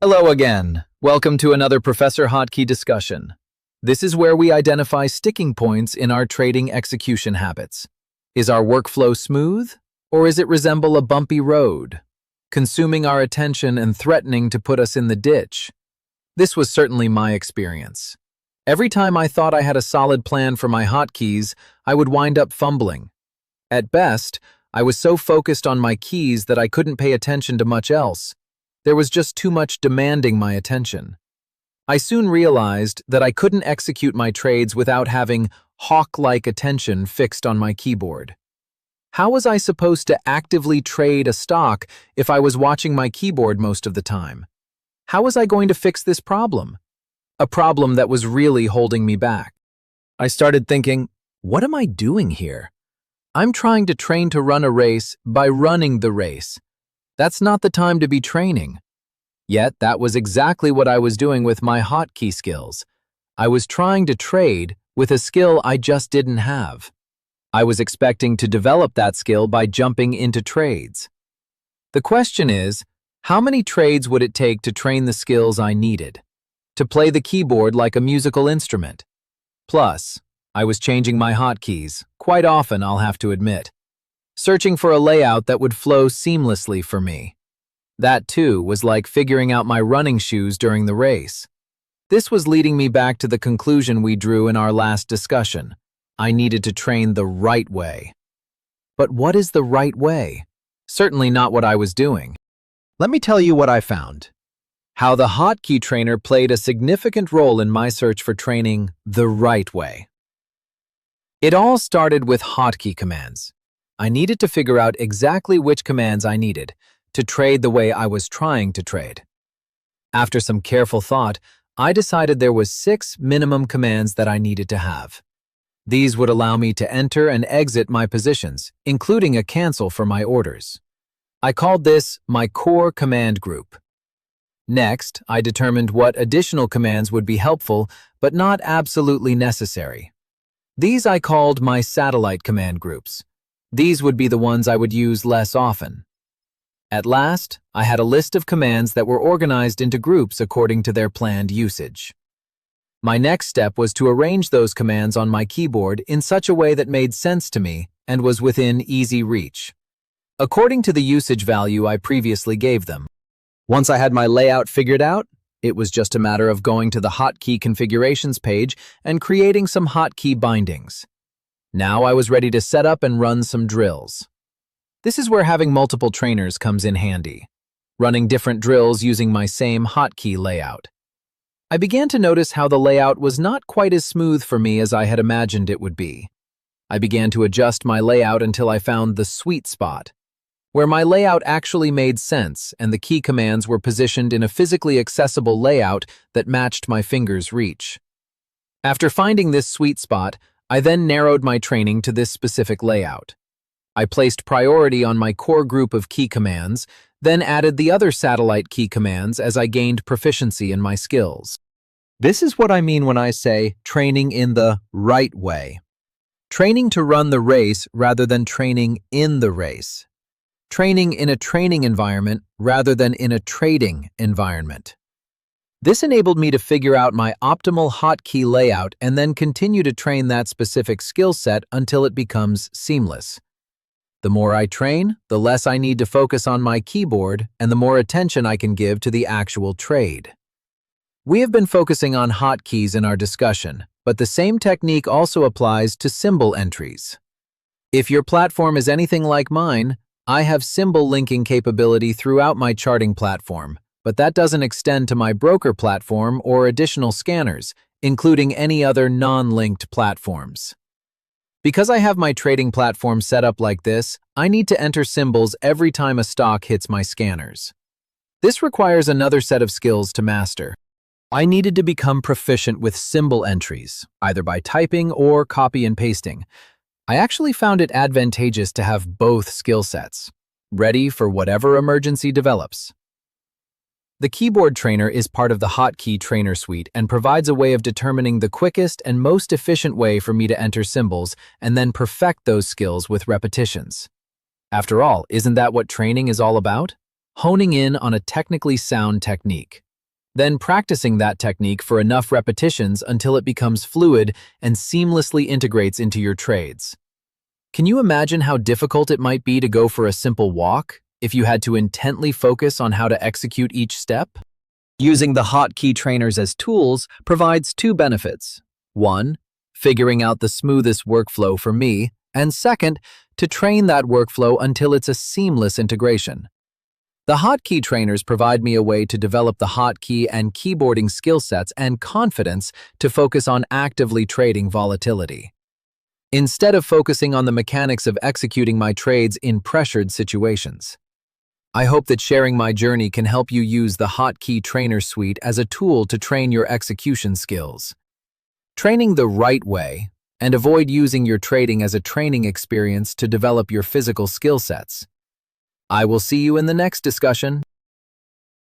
Hello again. Welcome to another Professor Hotkey discussion. This is where we identify sticking points in our trading execution habits. Is our workflow smooth, or is it resemble a bumpy road, consuming our attention and threatening to put us in the ditch? This was certainly my experience. Every time I thought I had a solid plan for my hotkeys, I would wind up fumbling. At best, I was so focused on my keys that I couldn't pay attention to much else. There was just too much demanding my attention. I soon realized that I couldn't execute my trades without having hawk-like attention fixed on my keyboard. How was I supposed to actively trade a stock if I was watching my keyboard most of the time? How was I going to fix this problem? A problem that was really holding me back. I started thinking, what am I doing here? I'm trying to train to run a race by running the race. That's not the time to be training. Yet that was exactly what I was doing with my hotkey skills. I was trying to trade with a skill I just didn't have. I was expecting to develop that skill by jumping into trades. The question is, how many trades would it take to train the skills I needed? To play the keyboard like a musical instrument. Plus, I was changing my hotkeys, quite often I'll have to admit, searching for a layout that would flow seamlessly for me. That too was like figuring out my running shoes during the race. This was leading me back to the conclusion we drew in our last discussion. I needed to train the right way. But what is the right way? Certainly not what I was doing. Let me tell you what I found. How the Hotkey Trainer played a significant role in my search for training the right way. It all started with hotkey commands. I needed to figure out exactly which commands I needed to trade the way I was trying to trade. After some careful thought, I decided there was 6 minimum commands that I needed to have. These would allow me to enter and exit my positions, including a cancel for my orders. I called this my core command group. Next, I determined what additional commands would be helpful but not absolutely necessary. These I called my satellite command groups. These would be the ones I would use less often. At last, I had a list of commands that were organized into groups according to their planned usage. My next step was to arrange those commands on my keyboard in such a way that made sense to me and was within easy reach, according to the usage value I previously gave them. Once I had my layout figured out, it was just a matter of going to the hotkey configurations page and creating some hotkey bindings. Now I was ready to set up and run some drills. This is where having multiple trainers comes in handy, running different drills using my same hotkey layout. I began to notice how the layout was not quite as smooth for me as I had imagined it would be. I began to adjust my layout until I found the sweet spot, where my layout actually made sense and the key commands were positioned in a physically accessible layout that matched my fingers' reach. After finding this sweet spot, I then narrowed my training to this specific layout. I placed priority on my core group of key commands, then added the other satellite key commands as I gained proficiency in my skills. This is what I mean when I say training in the right way. Training to run the race rather than training in the race. Training in a training environment rather than in a trading environment. This enabled me to figure out my optimal hotkey layout and then continue to train that specific skill set until it becomes seamless. The more I train, the less I need to focus on my keyboard and the more attention I can give to the actual trade. We have been focusing on hotkeys in our discussion, but the same technique also applies to symbol entries. If your platform is anything like mine, I have symbol linking capability throughout my charting platform, but that doesn't extend to my broker platform or additional scanners, including any other non-linked platforms. Because I have my trading platform set up like this, I need to enter symbols every time a stock hits my scanners. This requires another set of skills to master. I needed to become proficient with symbol entries, either by typing or copy and pasting. I actually found it advantageous to have both skill sets, ready for whatever emergency develops. The Keyboard Trainer is part of the Hotkey Trainer suite and provides a way of determining the quickest and most efficient way for me to enter symbols and then perfect those skills with repetitions. After all, isn't that what training is all about? Honing in on a technically sound technique. then practicing that technique for enough repetitions until it becomes fluid and seamlessly integrates into your trades. Can you imagine how difficult it might be to go for a simple walk if you had to intently focus on how to execute each step? Using the Hotkey Trainers as tools provides two benefits. One, figuring out the smoothest workflow for me, and second, to train that workflow until it's a seamless integration. The Hotkey Trainers provide me a way to develop the hotkey and keyboarding skill sets and confidence to focus on actively trading volatility. Instead of focusing on the mechanics of executing my trades in pressured situations. I hope that sharing my journey can help you use the Hotkey Trainer suite as a tool to train your execution skills. Training the right way, and avoid using your trading as a training experience to develop your physical skill sets. I will see you in the next discussion.